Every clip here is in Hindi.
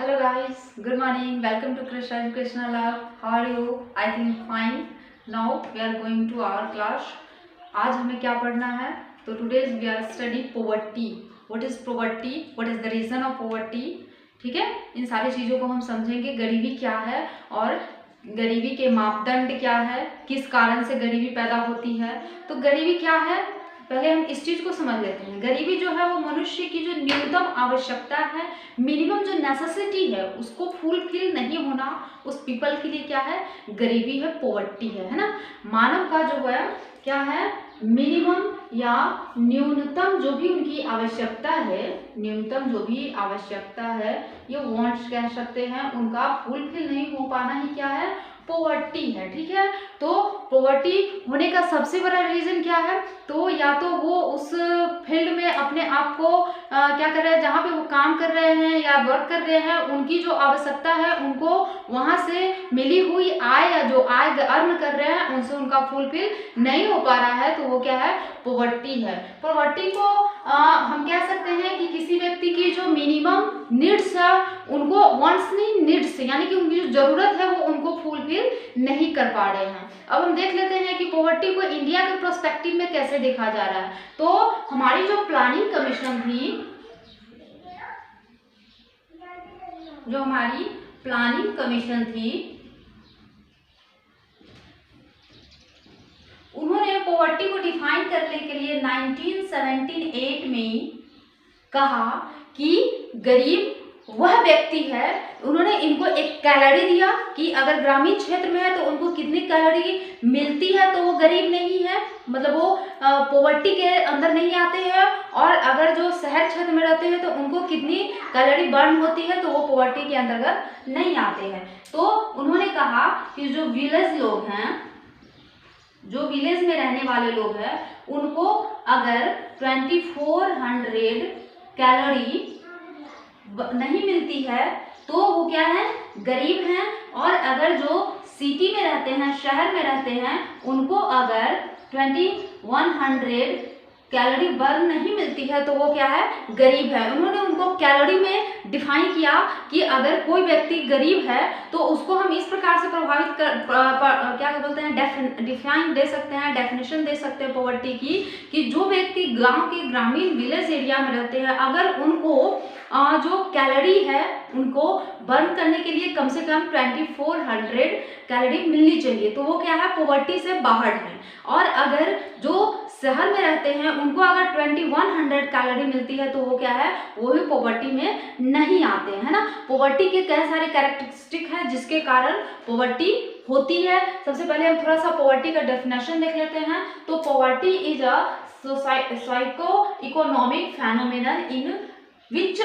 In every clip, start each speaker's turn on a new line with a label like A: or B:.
A: Hello guys, good morning. Welcome to Krishna Educational Lab. How are you? I think fine. Now we are going to our class. आज हमें क्या पढ़ना है? तो today's we are study poverty. What is poverty? What is the reason of poverty? ठीक है, इन सारी चीज़ों को हम समझेंगे. गरीबी क्या है और गरीबी के मापदंड क्या है, किस कारण से गरीबी पैदा होती है. तो गरीबी क्या है, पहले हम इस चीज को समझ लेते हैं. गरीबी जो है वो मनुष्य की जो न्यूनतम आवश्यकता है, मिनिमम जो नेसेसिटी है, उसको फुलफिल नहीं होना, उस पीपल के लिए क्या है, गरीबी है, पॉवर्टी है ना. मानव का जो है क्या है, मिनिमम या न्यूनतम जो भी उनकी आवश्यकता है, न्यूनतम जो भी आवश्यकता है, ये वांट्स कह सकते हैं, उनका फुलफिल नहीं हो पाना ही क्या है, पॉवर्टी है. ठीक है, तो पॉवर्टी होने का सबसे बड़ा रीजन क्या है, तो या तो वो उस फील्ड में अपने आप को क्या कर रहे हैं, जहाँ पे वो काम कर रहे हैं या वर्क कर रहे हैं, उनकी जो आवश्यकता है उनको वहाँ से मिली हुई आय या जो आय अर्न कर रहे हैं उनसे उनका फुलफिल नहीं हो पा रहा है, तो वो क्या है, पॉवर्टी है. पॉवर्टी को हम कह सकते हैं कि किसी व्यक्ति की जो मिनिमम नीड्स है उनको वांट्स नहीं, नीड्स यानी कि उनकी जो जरूरत है वो उनको फुलफिल नहीं कर पा रहे हैं. अब हम देख लेते हैं कि पॉवर्टी को इंडिया के पर्सपेक्टिव में कैसे देखा जा रहा है. तो हमारी जो प्लानिंग कमीशन थी, जो हमारी प्लानिंग कमीशन थी, उन्होंने पॉवर्टी को डिफाइन करने के लिए 1978 में कहा कि गरीब वह व्यक्ति है. उन्होंने इनको एक कैलोरी दिया कि अगर ग्रामीण क्षेत्र में है तो उनको कितनी कैलोरी मिलती है तो वो गरीब नहीं है, मतलब वो पॉवर्टी के अंदर नहीं आते हैं. और अगर जो शहर क्षेत्र में रहते हैं तो उनको कितनी कैलोरी बर्न होती है तो वो पॉवर्टी के अंतर्गत नहीं आते हैं. तो उन्होंने कहा कि जो विलेज लोग हैं, जो विलेज में रहने वाले लोग हैं, उनको अगर 2400 कैलोरी नहीं मिलती है तो वो क्या है, गरीब हैं. और अगर जो सिटी में रहते हैं, शहर में रहते हैं, उनको अगर 2100 कैलोरी बर्न नहीं मिलती है तो वो क्या है, गरीब है. उन्होंने उनको कैलोरी में डिफाइन किया कि अगर कोई व्यक्ति गरीब है तो उसको हम इस प्रकार से प्रभावित क्या बोलते हैं, डिफाइन दे सकते हैं, डेफिनेशन दे सकते हैं पॉवर्टी की, कि जो व्यक्ति गांव के ग्रामीण विलेज एरिया में रहते हैं, अगर उनको जो कैलोरी है उनको बर्न करने के लिए कम से कम 2400 कैलोरी मिलनी चाहिए, तो वो क्या है, पॉवर्टी से बाहर है. और अगर जो शहर में रहते हैं उनको अगर 2100 कैलोरी मिलती है तो वो क्या है, वो भी पॉवर्टी में नहीं आते हैं ना. पॉवर्टी के कई सारे कैरेक्टरिस्टिक हैं जिसके कारण पॉवर्टी होती है. सबसे पहले हम थोड़ा सा पॉवर्टी का डेफिनेशन देख लेते हैं. तो poverty is a socio economic phenomenon in which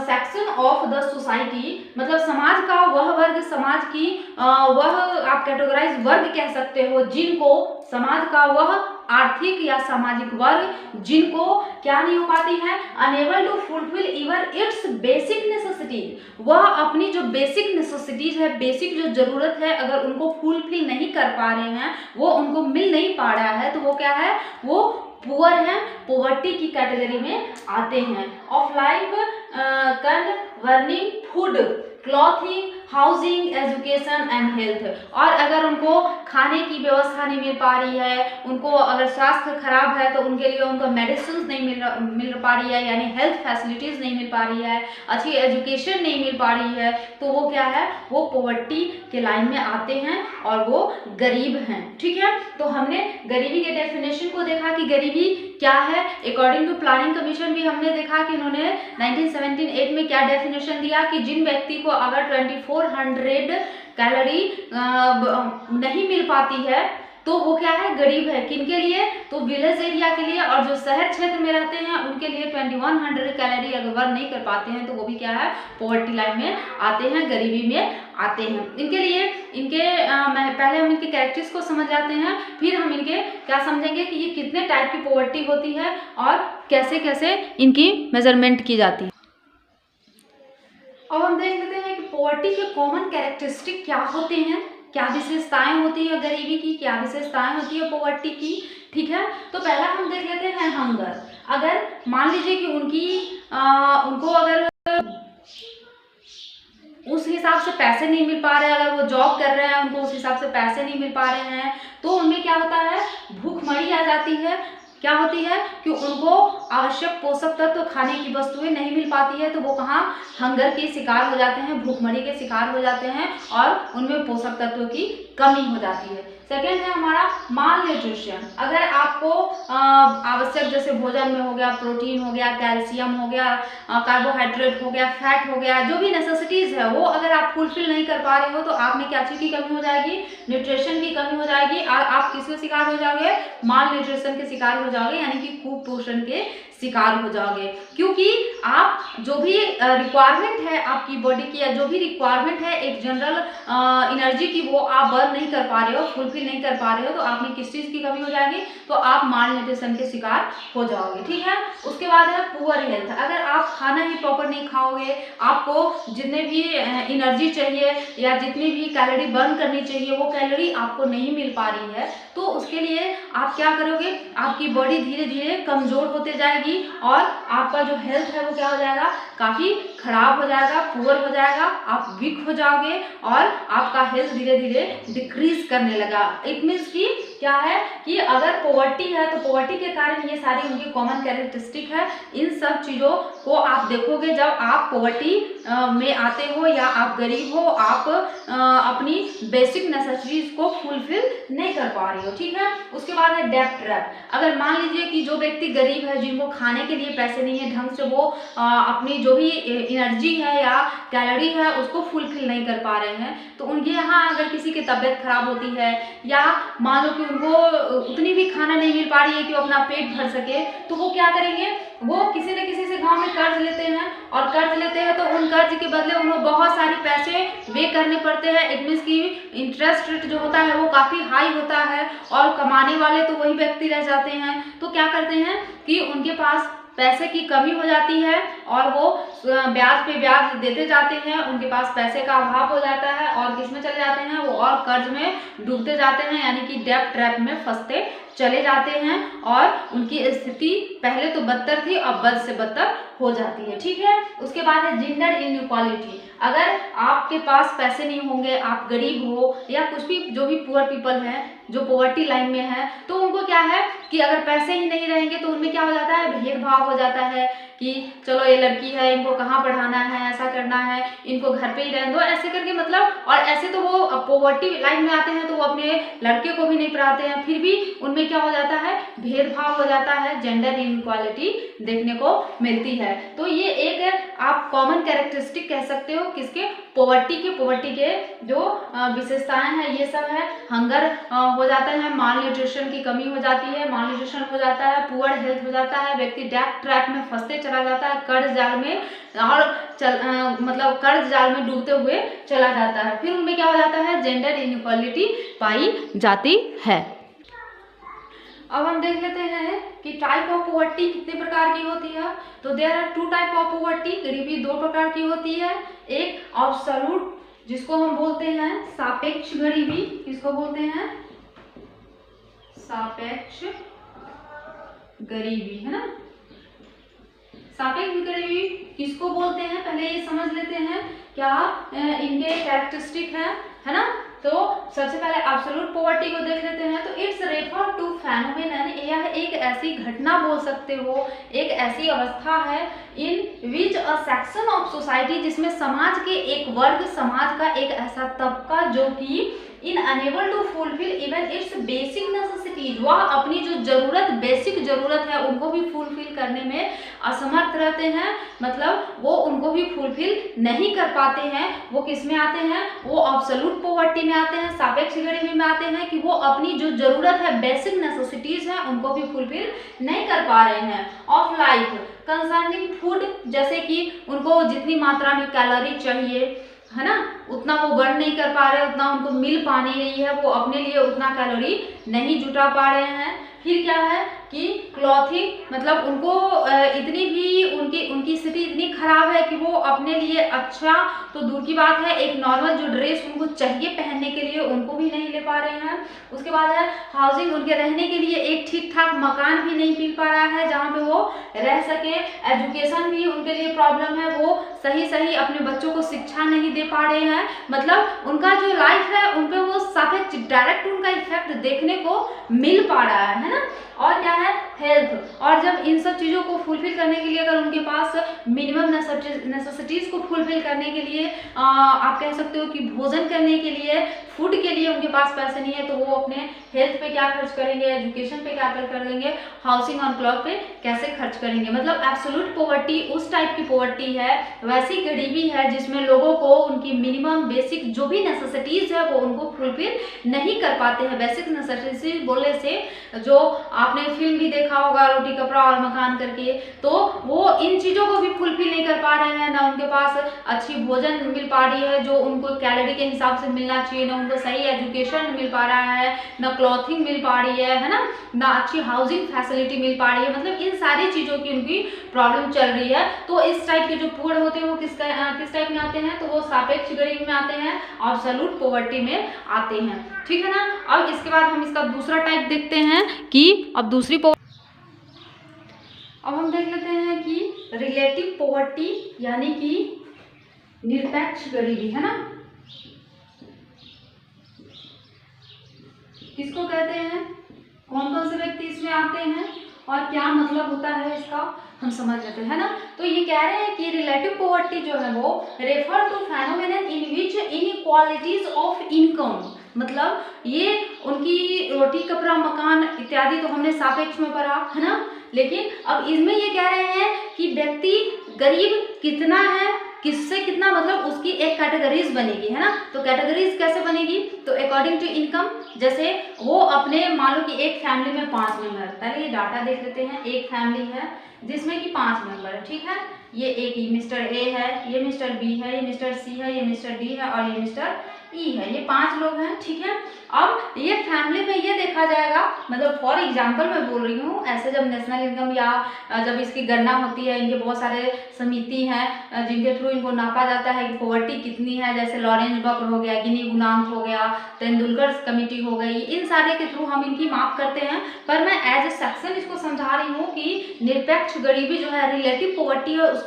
A: section of the society, मतलब समाज का वह वर्ग, समाज की वह आप कैटेगराइज वर्ग कह सकते हो, जिनको समाज का वह आर्थिक या सामाजिक वर्ग जिनको क्या नहीं हो पाती है, unable to fulfil even its basic necessities. वह अपनी जो बेसिक नेसेसिटीज है, बेसिक जो जरूरत है, अगर उनको फुलफिल नहीं कर पा रहे हैं, वो उनको मिल नहीं पा रहा है, तो वो क्या है, वो पुअर हैं, पॉवर्टी की कैटेगरी में आते हैं. Of life burning food, clothing, housing, education and health. और अगर उनको खाने की व्यवस्था नहीं मिल पा रही है, उनको अगर स्वास्थ्य खराब है तो उनके लिए उनको मेडिसिन नहीं मिल पा रही है, यानी हेल्थ फैसिलिटीज नहीं मिल पा रही है, अच्छी एजुकेशन नहीं मिल पा रही है, तो वो क्या है, वो पॉवर्टी के लाइन में आते हैं और वो गरीब हैं. ठीक है, तो हमने गरीबी के डेफिनेशन को देखा कि गरीबी क्या है. अकॉर्डिंग टू प्लानिंग कमीशन भी हमने देखा कि उन्होंने 1978 में क्या डेफिनेशन दिया कि जिन व्यक्ति को अगर 2400 कैलोरी नहीं मिल पाती है तो वो क्या है, गरीब है. किनके लिए, तो विलेज एरिया के लिए. और जो शहर क्षेत्र में रहते हैं उनके लिए 2100 कैलोरी अगर बर्न नहीं कर पाते हैं तो वो भी क्या है, पॉवर्टी लाइन में आते हैं, गरीबी में आते हैं. इनके लिए पहले हम इनके कैरेक्टर्स को समझ जाते हैं, फिर हम इनके क्या समझेंगे कि ये कितने टाइप की पॉवर्टी होती है और कैसे कैसे इनकी मेजरमेंट की जाती है. अब हम देख लेते हैं कि पॉवर्टी के कॉमन कैरेक्टरिस्टिक क्या होते हैं, क्या विशेषताएं होती है गरीबी की, क्या विशेषताएं होती है पॉवर्टी की. ठीक है, तो पहला हम देख लेते हैं हंगर. अगर मान लीजिए कि उनको अगर हिसाब से पैसे नहीं मिल पा रहे हैं, अगर वो जॉब कर रहे हैं उनको उस हिसाब से पैसे नहीं मिल पा रहे हैं, तो उनमें क्या होता है, भूखमरी आ जाती है। क्या होती है कि उनको आवश्यक पोषक तत्व खाने की वस्तुएं नहीं मिल पाती है, तो वो कहाँ हंगर के शिकार हो जाते हैं, भूखमरी के शिकार हो जाते हैं और उनमें पोषक तत्वों की कमी हो जाती है। सेकेंड है हमारा माल न्यूट्रिशन। अगर आपको आवश्यक जैसे भोजन में हो गया, प्रोटीन हो गया, कैल्शियम हो गया, कार्बोहाइड्रेट हो गया, फैट हो गया, जो भी नेसेसिटीज है वो अगर आप फुलफिल नहीं कर पा रहे हो तो आप में क्या चीज की कमी हो जाएगी, न्यूट्रिशन की कमी हो जाएगी और आप किसके शिकार हो जाओगे, माल न्यूट्रिशन के शिकार हो जाओगे, यानी कि कुपोषण के शिकार हो जाओगे। क्योंकि आप जो भी रिक्वायरमेंट है आपकी बॉडी की या जो भी रिक्वायरमेंट है एक जनरल एनर्जी की वो आप बर्न नहीं कर पा रहे हो, फुलफिल नहीं कर पा रहे हो, तो आप में किस चीज़ की कमी हो जाएगी, तो आप माल न्यूट्रिशन के शिकार हो जाओगे। ठीक है। उसके बाद है पुअर हेल्थ। अगर आप खाना ही प्रॉपर नहीं खाओगे, आपको जितने भी एनर्जी चाहिए या जितनी भी कैलोरी बर्न करनी चाहिए वो कैलोरी आपको नहीं मिल पा रही है, तो उसके लिए आप क्या करोगे, आपकी बॉडी धीरे धीरे कमजोर होते जाएगी और आपका जो हेल्थ है वो क्या हो जाएगा, काफी खराब हो जाएगा, पुअर हो जाएगा, आप वीक हो जाओगे और आपका हेल्थ धीरे धीरे डिक्रीज करने लगा। इट मीन्स कि क्या है कि अगर पॉवर्टी है तो पॉवर्टी के कारण ये सारी उनकी कॉमन कैरेक्टरिस्टिक है। इन सब चीज़ों को आप देखोगे जब आप पॉवर्टी में आते हो या आप गरीब हो, आप अपनी बेसिक नेसेसिटीज को फुलफिल नहीं कर पा रही हो। ठीक है। उसके बाद है डेब्ट ट्रैप। अगर मान लीजिए कि जो व्यक्ति गरीब है, जिनको खाने के लिए पैसे नहीं है ढंग से, वो अपनी जो भी एनर्जी है या कैलोरी है उसको फुलफिल नहीं कर पा रहे हैं, तो उनके यहाँ अगर किसी की तबीयत खराब होती है या मान लो कि उनको उतनी भी खाना नहीं मिल पा रही है कि वो अपना पेट भर सके, तो वो क्या करेंगे, वो किसी न किसी से गांव में कर्ज लेते हैं और कर्ज लेते हैं तो उन कर्ज के बदले उन्हें बहुत सारे पैसे वे करने पड़ते हैं। इट मीन्स कि इंटरेस्ट रेट जो होता है वो काफ़ी हाई होता है और कमाने वाले तो वही व्यक्ति रह जाते हैं। तो क्या करते हैं कि उनके पास पैसे की कमी हो जाती है और वो ब्याज पे ब्याज देते जाते हैं, उनके पास पैसे का अभाव हो जाता है और किस में चले जाते हैं, वो और कर्ज में डूबते जाते हैं, यानी कि डेब्ट ट्रैप में फंसते चले जाते हैं और उनकी स्थिति पहले तो बदतर थी अब बद से बदतर हो जाती है। ठीक है। उसके बाद है जेंडर इनइक्वालिटी। अगर आपके पास पैसे नहीं होंगे, आप गरीब हो या कुछ भी जो भी पुअर पीपल हैं जो पॉवर्टी लाइन में है, तो उनको क्या है कि अगर पैसे ही नहीं रहेंगे तो उनमें क्या हो जाता है, भेदभाव हो जाता है कि चलो ये लड़की है, इनको कहाँ पढ़ाना है, ऐसा करना है, इनको घर पे ही रहने दो, ऐसे करके मतलब। और ऐसे तो वो पॉवर्टी लाइन में आते हैं तो वो अपने लड़के को भी नहीं पढ़ाते हैं, फिर भी उनमें क्या हो जाता है, भेदभाव हो जाता है, जेंडर इनइक्वालिटी देखने को मिलती है। तो ये एक आप कॉमन कैरेक्टरिस्टिक कह सकते हो किसके, पॉवर्टी के जो विशेषताएं हैं ये सब है। हंगर हो जाता है, माल न्यूट्रिशन की कमी हो जाती है, माल न्यूट्रिशन हो जाता है, पुअर हेल्थ हो जाता है, व्यक्ति डेब्ट ट्रैप में फंसते चला जाता है, कर्ज जाल में और मतलब कर्ज जाल में डूबते हुए चला जाता है, फिर उनमें क्या हो जाता है, जेंडर इनइक्वालिटी पाई जाती है। अब हम देख लेते हैं कि टाइप ऑफ पॉवर्टी कितने प्रकार की होती है। तो there are two type of poverty. गरीबी दो प्रकार की होती है, एक एब्सोल्यूट जिसको हम बोलते हैं सापेक्ष गरीबी, किसको बोलते हैं, सापेक्ष गरीबी, है ना। सापेक्ष गरीबी किसको बोलते हैं, पहले ये समझ लेते हैं क्या इनके कैरेक्टरिस्टिक है ना। तो सबसे पहले एब्सोल्यूट पॉवर्टी को देख लेते हैं। तो इट्स रेफर टू फेनोमेनन, यह एक ऐसी घटना बोल सकते हो, एक ऐसी अवस्था है इन विच अ सेक्शन ऑफ सोसाइटी, जिसमें समाज के एक वर्ग, समाज का एक ऐसा तबका जो कि unable to fulfil even its basic necessities, वह अपनी जो जरूरत, बेसिक जरूरत है उनको भी फुलफिल करने में असमर्थ रहते हैं, मतलब वो उनको भी फुलफिल नहीं कर पाते हैं। वो किस में आते हैं, वो एब्सोल्यूट पॉवर्टी में आते हैं, सापेक्ष गरीबी में आते हैं कि वो अपनी जो जरूरत है, बेसिक नेसेसिटीज है उनको भी फुलफिल नहीं कर पा रहे हैं। ऑफ लाइफ कंसर्निंग फूड, जैसे कि उनको जितनी मात्रा में कैलोरी चाहिए है ना उतना वो बर्न नहीं कर पा रहे, उतना उनको मिल पा नहीं रही है, वो अपने लिए उतना कैलोरी नहीं जुटा पा रहे हैं। फिर क्या है कि क्लॉथिंग, मतलब उनको इतनी भी उनकी स्थिति इतनी खराब है कि वो अपने लिए अच्छा तो दूर की बात है, एक नॉर्मल जो ड्रेस उनको चाहिए पहनने के लिए उनको भी नहीं ले पा रहे हैं। उसके बाद है हाउसिंग, उनके रहने के लिए एक ठीक ठाक मकान भी नहीं मिल पा रहा है जहाँ पे वो रह सके। एजुकेशन भी उनके लिए प्रॉब्लम है, वो सही अपने बच्चों को शिक्षा नहीं दे पा रहे हैं। मतलब उनका जो लाइफ है उन पे वो सापेक्ष डायरेक्ट उनका इफेक्ट देखने को मिल पा रहा है ना। और क्या है, हेल्थ। और जब इन सब चीज़ों को फुलफिल करने के लिए अगर उनके पास मिनिमम नेसेसिटीज़ को फुलफिल करने के लिए आप कह सकते हो कि भोजन करने के लिए, फूड के लिए उनके पास पैसे नहीं है, तो वो अपने हेल्थ पे क्या खर्च करेंगे, एजुकेशन पे क्या करेंगे, हाउसिंग और क्लॉथ पे कैसे खर्च करेंगे। मतलब एब्सोल्यूट पॉवर्टी उस टाइप की पॉवर्टी है, वैसी गरीबी है जिसमें लोगों को उनकी मिनिमम बेसिक जो भी नेसेसिटीज़ है वो उनको फुलफिल नहीं कर पाते हैं। बेसिक नेसेसिटीज बोलने से जो आपने फिल्म भी देखा होगा रोटी कपड़ा और मकान करके, तो वो इन चीज़ों को भी फुलफिल नहीं कर पा रहे हैं। ना उनके पास अच्छी भोजन मिल पा रही है जो उनको कैलोरी के हिसाब से मिलना चाहिए, ना उनको सही एजुकेशन मिल पा रहा है, ना क्लॉथिंग मिल पा रही है ना अच्छी हाउसिंग फैसिलिटी मिल पा रही है। मतलब इन सारी चीज़ों की उनकी प्रॉब्लम चल रही है। तो इस टाइप के जो पुअर होते हैं वो किस टाइप में आते हैं, तो वो सापेक्ष गरीबी में आते हैं, एब्सोल्यूट पॉवर्टी में आते हैं। ठीक है ना। अब इसके बाद हम इसका दूसरा टाइप देखते हैं कि अब हम देख लेते हैं कि रिलेटिव पॉवर्टी यानी कि निरपेक्ष गरीबी, है ना। किसको कहते हैं, कौन कौन से व्यक्ति इसमें आते हैं और क्या मतलब होता है इसका हम समझ लेते हैं ना। तो ये कह रहे हैं कि रिलेटिव पॉवर्टी जो है वो refer to phenomenon in which inequalities of income, मतलब ये उनकी रोटी कपड़ा मकान इत्यादि तो हमने सापेक्ष में पढ़ा है ना, लेकिन अब इसमें ये कह रहे हैं कि व्यक्ति गरीब कितना है, किससे कितना, मतलब उसकी एक कैटेगरीज बनेगी, है ना। तो कैटेगरीज कैसे बनेगी, तो अकॉर्डिंग टू इनकम। जैसे वो अपने मान लो कि एक फैमिली में 5 मेंबर, पहले ये डाटा देख लेते हैं। एक फैमिली है जिसमें कि 5 मेंबर है, ठीक है। ये एक मिस्टर ए है, ये मिस्टर बी है, ये मिस्टर सी है, ये मिस्टर डी है और ये मिस्टर ई है। ये 5 लोग हैं, ठीक है। अब ये फैमिली में ये देखा जाएगा, मतलब फॉर एग्जांपल मैं बोल रही हूँ, ऐसे जब नेशनल इनकम या जब इसकी गणना होती है, इनके बहुत सारे समिति हैं जिनके थ्रू इनको नापा जाता है कि पॉवर्टी कितनी है, जैसे लॉरेंस बक्र हो गया, गिनी गुणांक हो गया, तेंदुलकर कमेटी हो गई, इन सारे के थ्रू हम इनकी माप करते हैं। पर मैं एज ए सेक्शन इसको समझा रही हूँ कि निरपेक्ष गरीबी जो है, रिलेटिव पॉवर्टी है, उसको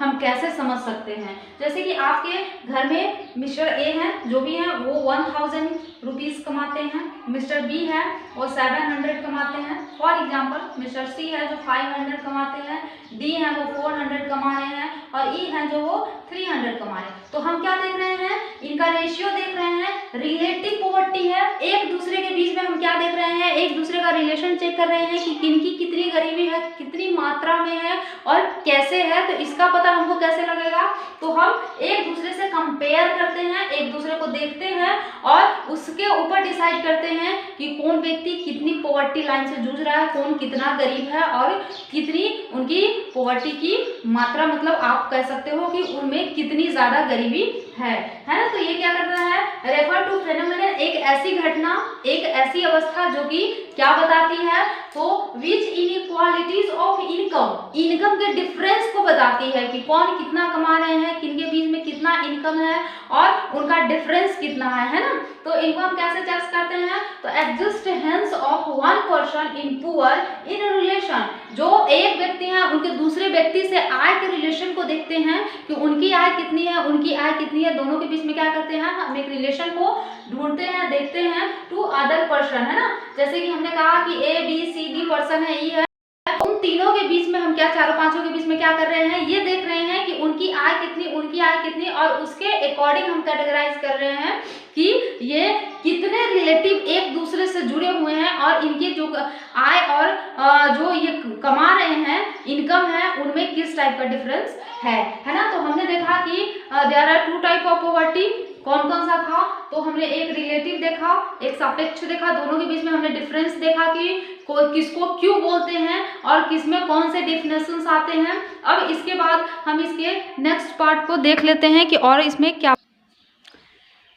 A: हम कैसे समझ सकते हैं। जैसे कि आपके घर में मिस्टर ए हैं, जो भी हैं वो 1000 रुपीज़ कमाते हैं, मिस्टर बी है वो 700 कमाते हैं फॉर एग्जांपल, मिस्टर सी है जो 500 कमाते हैं, डी है वो 400 कमा रहे हैं और ई है जो वो 300 कमा रहे हैं। तो हम क्या देख रहे हैं, इनका रेशियो देख रहे हैं, रिलेटिव पॉवर्टी है, एक दूसरे के बीच में हम क्या देख रहे हैं, एक दूसरे का रिलेशन चेक कर रहे हैं कि किनकी कितनी गरीबी है, कितनी मात्रा में है और कैसे है। तो इसका पता हमको कैसे लगेगा, तो हम एक दूसरे से कंपेयर करते हैं, एक दूसरे को देखते हैं और उसके ऊपर डिसाइड करते हैं कि कौन व्यक्ति कितनी पॉवर्टी लाइन से जूझ रहा है, कौन कितना गरीब है और कितनी उनकी पॉवर्टी की मात्रा, मतलब आप कह सकते हो कि उनमें कितनी ज्यादा गरीबी है ना। तो ये क्या करना है, रेफर टू फेनोमेनन, एक ऐसी घटना, एक ऐसी अवस्था जो कि क्या बताती है, तो विच इनइक्वालिटीज ऑफ इनकम के डिफरेंस को बताती है कि कौन कितना कमा रहे हैं, किनके बीच में कितना इनकम है और उनका डिफरेंस कितना है ना। तो इनको हम कैसे जज करते हैं, तो existence of one person in poor in relation, जो एक व्यक्ति है उनके दूसरे व्यक्ति से आय के रिलेशन को देखते हैं कि उनकी आय कितनी है, उनकी आय कितनी है, दोनों के बीच में क्या करते हैं, हम एक रिलेशन को ढूंढते हैं, देखते हैं टू अदर पर्सन, है ना। जैसे कि हमने कहा कि A B C D person है, ई है, उन तीनों के बीच में हम क्या, चारों पांचों के बीच में क्या कर रहे हैं, ये देख रहे हैं कि उनकी आय कितनी, उनकी आय कितनी, और उसके अकॉर्डिंग हम कैटेगराइज कर रहे हैं कि ये कितने रिलेटिव एक दूसरे से जुड़े हुए हैं और इनके जो आय और जो ये कमा रहे हैं इनकम है उनमें किस टाइप का डिफरेंस है ना। तो हमने देखा कि there are 2 type of poverty, कौन कौन सा था, तो हमने एक रिलेटिव देखा, एक सापेक्ष देखा, दोनों के बीच में हमने डिफरेंस देखा कि किसको क्यों बोलते हैं और किसमें कौन से डेफिनेशंस आते हैं। अब इसके बाद हम इसके नेक्स्ट पार्ट को देख लेते हैं कि और इसमें क्या।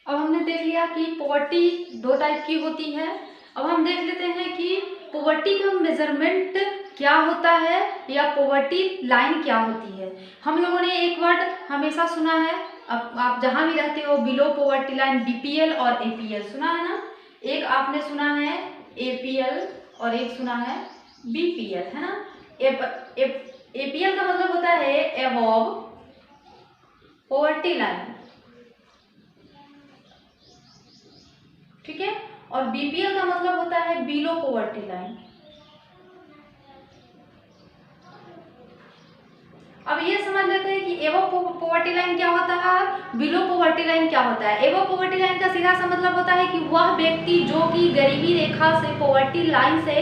A: अब हमने देख लिया कि पॉवर्टी 2 टाइप की होती है। अब हम देख लेते हैं कि पॉवर्टी का मेजरमेंट क्या होता है या पॉवर्टी लाइन क्या होती है। हम लोगों ने हमेशा सुना है, अब आप जहाँ भी रहते हो, बिलो पॉवर्टी लाइन बीपीएल और एपीएल सुना है ना। एक आपने सुना है एपीएल और एक सुना है बीपीएल, है ना। एपीएल का मतलब होता है एबव पॉवर्टी लाइन, ठीक है, और बीपीएल का मतलब होता है बिलो पॉवर्टी लाइन। अब ये समझ लेते हैं कि एबव पॉवर्टी लाइन क्या होता है, बिलो पॉवर्टी लाइन क्या होता है। एबव पॉवर्टी लाइन का सीधा सा मतलब होता है कि वह व्यक्ति जो कि गरीबी रेखा से, पॉवर्टी लाइन से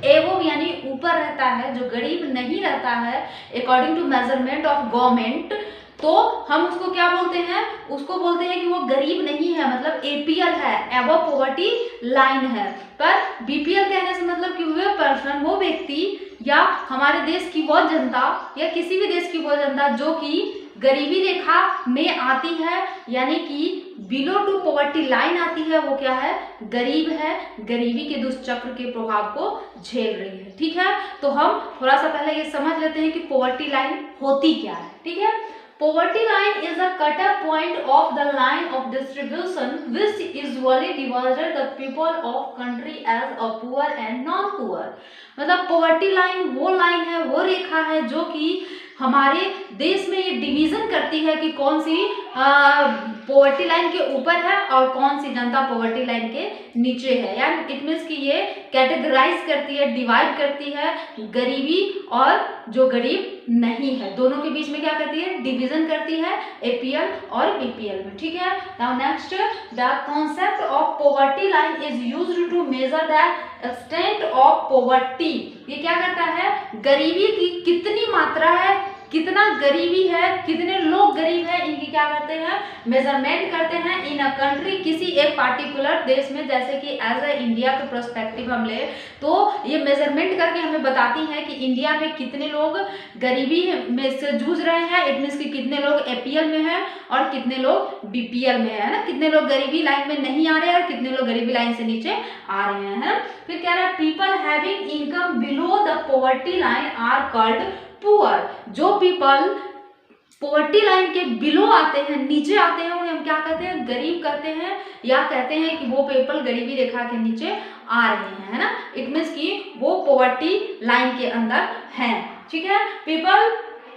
A: एबव यानी ऊपर रहता है, जो गरीब नहीं रहता है according to measurement of government, तो हम उसको क्या बोलते हैं, उसको बोलते हैं कि वो गरीब नहीं है, मतलब एपीएल है, एबव पॉवर्टी लाइन है। पर बीपीएल कहने से मतलब कि वह पर्सन, वो व्यक्ति या हमारे देश की वो जनता या किसी भी देश की वो जनता जो कि गरीबी रेखा में आती है, यानी कि बिलो टू पॉवर्टी लाइन आती है, वो क्या है, गरीब है, गरीबी के दुष्चक्र के प्रभाव को झेल रही है, ठीक है। तो हम थोड़ा सा पहले ये समझ लेते हैं कि पॉवर्टी लाइन होती क्या है, ठीक है। Poverty line is a cut-off point of the line of distribution which usually divides the people of country as a poor and non-poor। मतलब poverty line वो लाइन है, वो रेखा है जो कि हमारे देश में ये डिवीजन करती है कि कौन सी पॉवर्टी लाइन के ऊपर है और कौन सी जनता पॉवर्टी लाइन के नीचे है। यानी इट मीन्स कि ये कैटेगराइज करती है, डिवाइड करती है गरीबी और जो गरीब नहीं है, दोनों के बीच में क्या करती है, डिवीजन करती है एपीएल और बीपीएल में, ठीक है। Now next, the concept of poverty line is used to measure the extent of poverty. ये क्या करता है, गरीबी की कितनी मात्रा है, कितना गरीबी है, कितने लोग गरीब हैं, इनकी क्या करते हैं, मेजरमेंट करते हैं इन अ कंट्री, किसी एक पार्टिकुलर देश में। जैसे कि एज ए इंडिया के पर्सपेक्टिव हम ले तो ये मेजरमेंट करके हमें बताती है कि इंडिया में कितने लोग गरीबी में से जूझ रहे हैं, इट मीन्स कि कितने लोग एपीएल में हैं और कितने लोग बीपीएल में है ना, कितने लोग गरीबी लाइन में नहीं आ रहे हैं और कितने लोग गरीबी लाइन से नीचे आ रहे हैं, है। फिर कह रहा है people having income below the poverty line are called poor. जो पीपल पॉवर्टी लाइन के बिलो आते हैं, नीचे आते हैं, उन्हें हम क्या कहते हैं, गरीब कहते हैं, या कहते हैं कि वो पीपल गरीबी रेखा के नीचे आ रहे हैं, है ना। इट मीन्स कि वो पॉवर्टी लाइन के अंदर हैं, ठीक है। People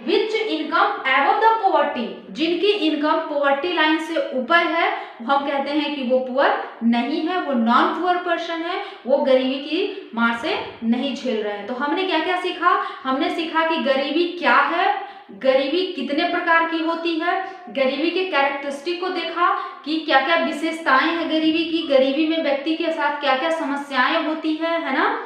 A: which income above the poverty, जिनकी इनकम पॉवर्टी लाइन से ऊपर है, हम कहते हैं कि वो पुअर नहीं है, वो नॉन पुअर पर्सन है, वो गरीबी की मार से नहीं झेल रहे हैं। तो हमने क्या क्या सीखा, हमने सीखा कि गरीबी क्या है, गरीबी कितने प्रकार की होती है, गरीबी के कैरेक्टरिस्टिक को देखा कि क्या क्या विशेषताएं हैं गरीबी की, गरीबी में व्यक्ति के साथ क्या क्या समस्याएं होती है ना।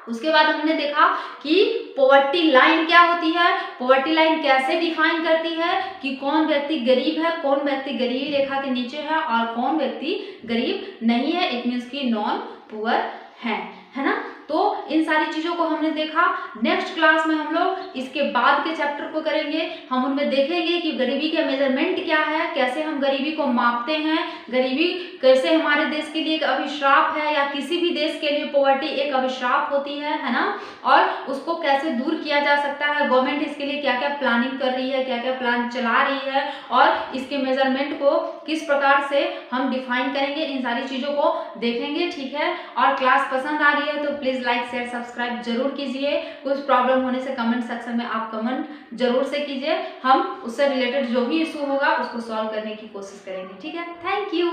A: उसके बाद हमने देखा कि पॉवर्टी लाइन क्या होती है, पॉवर्टी लाइन कैसे डिफाइन करती है कि कौन व्यक्ति गरीब है, कौन व्यक्ति गरीबी रेखा के नीचे है और कौन व्यक्ति गरीब नहीं है, इट मीन्स कि नॉन पुअर है ना। तो इन सारी चीजों को हमने देखा। नेक्स्ट क्लास में हम लोग इसके बाद के चैप्टर को करेंगे, हम उनमें देखेंगे कि गरीबी का मेजरमेंट क्या है, कैसे हम गरीबी को मापते हैं, गरीबी कैसे हमारे देश के लिए एक अभिशाप है या किसी भी देश के लिए पॉवर्टी एक अभिशाप होती है ना, और उसको कैसे दूर किया जा सकता है, गवर्नमेंट इसके लिए क्या क्या प्लानिंग कर रही है, क्या क्या प्लान चला रही है और इसके मेजरमेंट को किस प्रकार से हम डिफाइन करेंगे, इन सारी चीजों को देखेंगे, ठीक है। और क्लास पसंद आ रही है तो प्लीज लाइक शेयर सब्सक्राइब जरूर कीजिए। कुछ प्रॉब्लम होने से कमेंट सेक्शन में आप कमेंट जरूर से कीजिए, हम उससे रिलेटेड जो भी इशू होगा उसको सॉल्व करने की कोशिश करेंगे, ठीक है। Thank you.